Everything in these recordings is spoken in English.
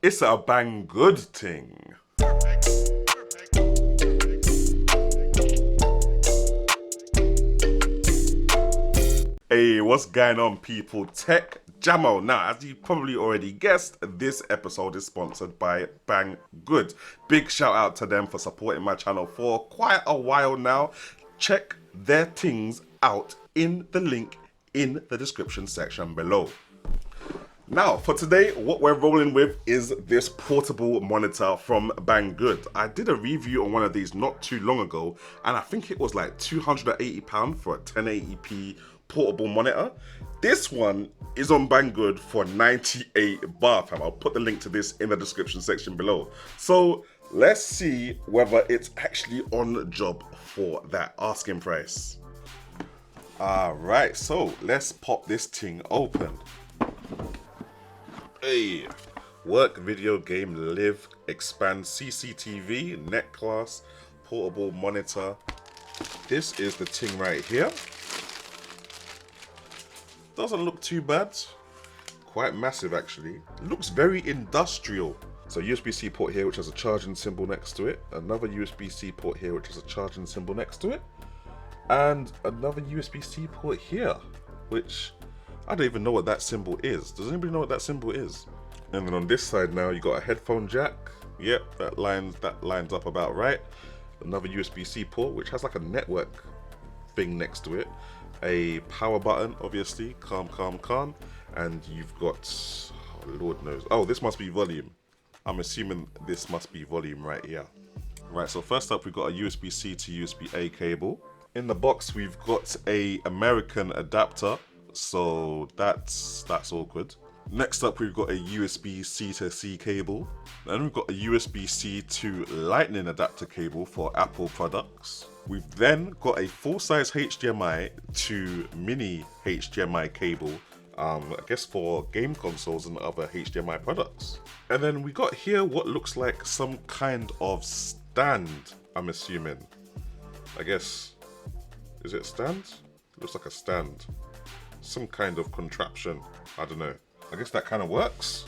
It's a bang good thing. Hey, what's going on, people? Tech Jamo. Now, as you probably already guessed, this episode is sponsored by Bang Good. Big shout out to them for supporting my channel for quite a while now. Check their things out in the link in the description section below. Now, for today, what we're rolling with is this portable monitor from Banggood. I did a review on one of these not too long ago, and I think it was like £280 for a 1080p portable monitor. This one is on Banggood for 98 baht, and I'll put the link to this in the description section below. So let's see whether it's actually on job for that asking price. Alright, so let's pop this thing open. Hey, work, video, game, live, expand, CCTV, net class, portable monitor. This is the thing right here. Doesn't look too bad. Quite massive actually. Looks very industrial. So USB-C port here which has a charging symbol next to it. Another USB-C port here which has a charging symbol next to it. And another USB-C port here, which I don't even know what that symbol is. Does anybody know what that symbol is? And then on this side now, you got a headphone jack. Yep, that lines up about right. Another USB-C port, which has like a network thing next to it. A power button, obviously, calm. And you've got, oh, Lord knows. Oh, this must be volume. I'm assuming this must be volume right here. Right, so first up, we've got a USB-C to USB-A cable. In the box, we've got a American adapter. So that's all good. Next up, we've got a USB-C to C cable. Then we've got a USB-C to Lightning adapter cable for Apple products. We've then got a full-size HDMI to mini HDMI cable, I guess for game consoles and other HDMI products. And then we got here what looks like some kind of stand, I'm assuming. I guess, is it a stand? It looks like a stand. Some kind of contraption, I don't know. I guess that kind of works.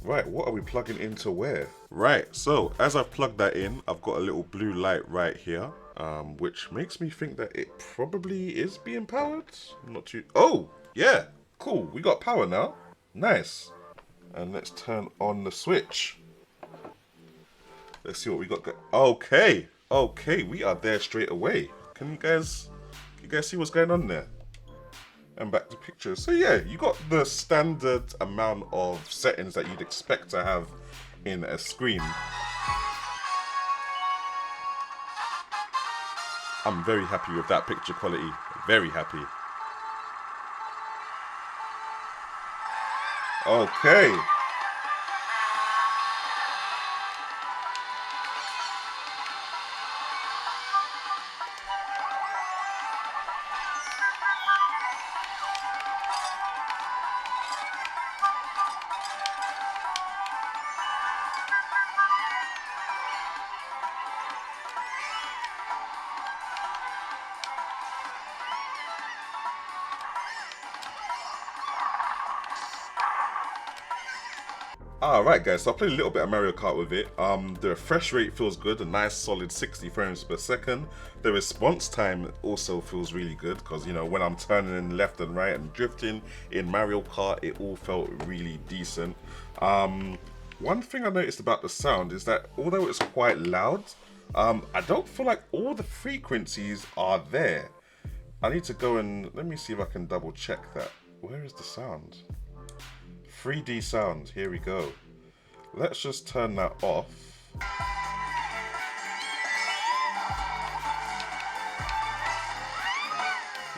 Right, what are we plugging into where? Right, so as I plug that in, I've got a little blue light right here, which makes me think that it probably is being powered. I'm not too, oh, yeah, cool, we got power now. Nice. And let's turn on the switch. Let's see what we got. Okay, we are there straight away. Can you guys see what's going on there? And back to pictures. So yeah, you got the standard amount of settings that you'd expect to have in a screen. I'm very happy with that picture quality. Very happy. Okay. Alright guys, so I played a little bit of Mario Kart with it. The refresh rate feels good, a nice solid 60 frames per second. The response time also feels really good because, you know, when I'm turning left and right and drifting in Mario Kart, it all felt really decent. One thing I noticed about the sound is that although it's quite loud, I don't feel like all the frequencies are there. I need to go and, let me see if I can double check that. Where is the sound? 3D sound, here we go. Let's just turn that off.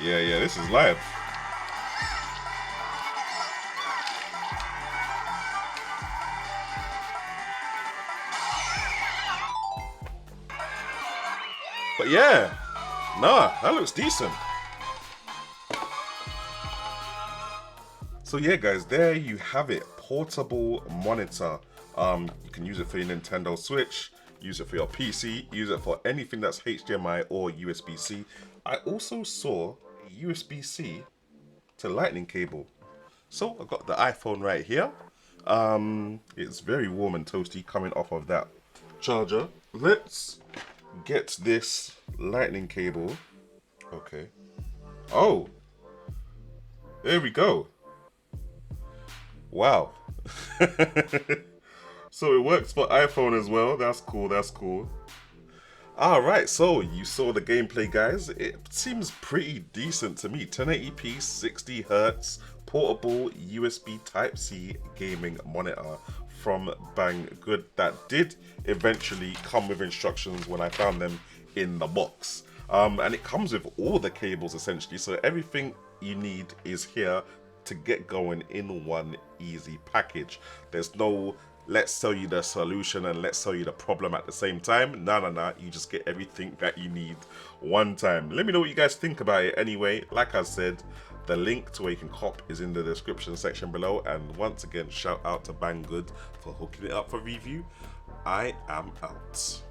Yeah, this is live. But yeah, nah, that looks decent. So yeah guys, there you have it, portable monitor. You can use it for your Nintendo Switch, use it for your PC, use it for anything that's HDMI or USB-C. I also saw a USB-C to Lightning cable. So I've got the iPhone right here. It's very warm and toasty coming off of that charger. Let's get this lightning cable. Okay. Oh, there we go. Wow. So it works for iPhone as well. That's cool. That's cool. Alright, so you saw the gameplay, guys. It seems pretty decent to me. 1080p, 60Hz, portable USB Type-C gaming monitor from Banggood that did eventually come with instructions when I found them in the box. And it comes with all the cables essentially, so everything you need is here to get going in one easy package. There's no let's sell you the solution and let's sell you the problem at the same time. Nah, you just get everything that you need one time. Let me know what you guys think about it anyway. Like I said, the link to where you can cop is in the description section below. And once again, shout out to Banggood for hooking it up for review. I am out.